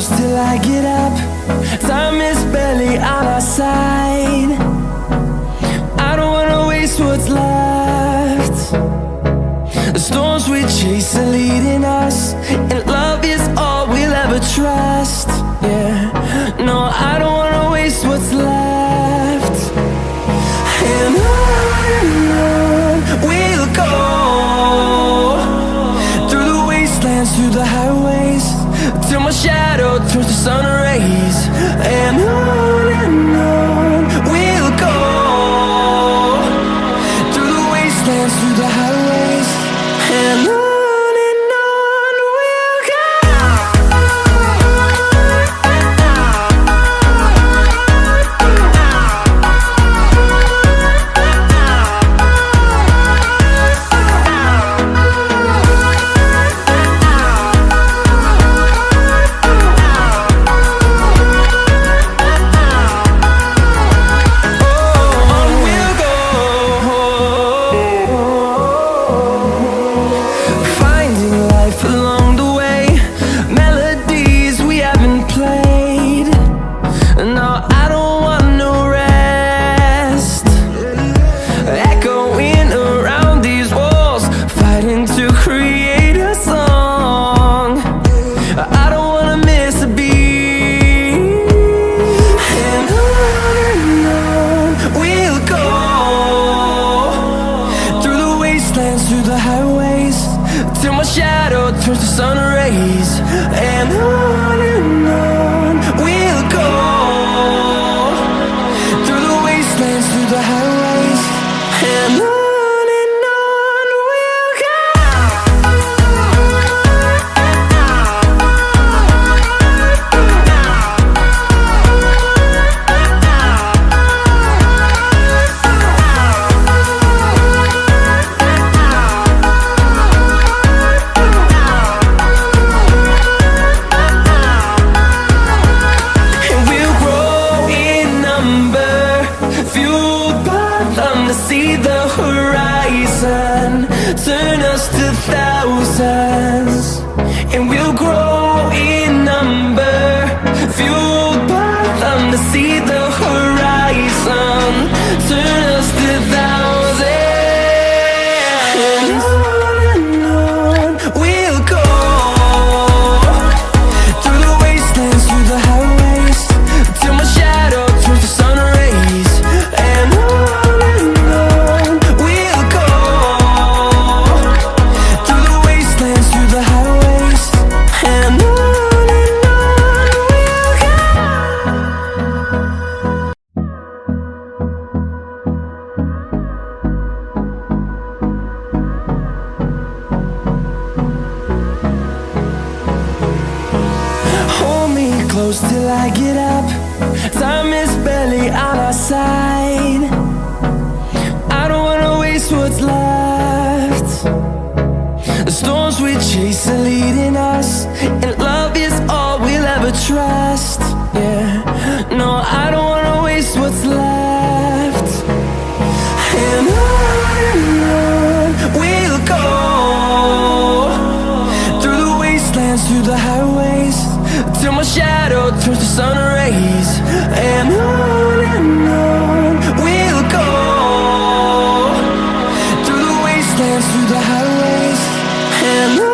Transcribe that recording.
close till I get up. Time is barely on our side. I don't wanna waste what's left. The storms we chase are leading us, and love is all we'll ever trust. Yeah, no, I don't wanna waste what's left. And on we'll go, through the wastelands, through the highways, till my shadow turns to sun rays. And on we'll go, through the wastelands, through the highways, and on we'll go. Through the highways, till my shadow turns to sun rays. And on we'll go, through the wastelands, through the highways, and on we'll go. See the horizon turn us to thousands, and we'll grow in number, fueled by them to see the horizon turn us to thousands. And on we'll go, through the wastelands, through the highways, till my shadow turns to sun rays. And close till I get up. Time is barely on our side. I don't wanna waste what's left. The storms we chase are leading us, and love is all we'll ever trust. Yeah, no, I don't wanna waste what's left. And on we'll go, through the wastelands, through the highways, till my shadow turns to sun rays. And on we'll go, through the wastelands, through the highways, and on.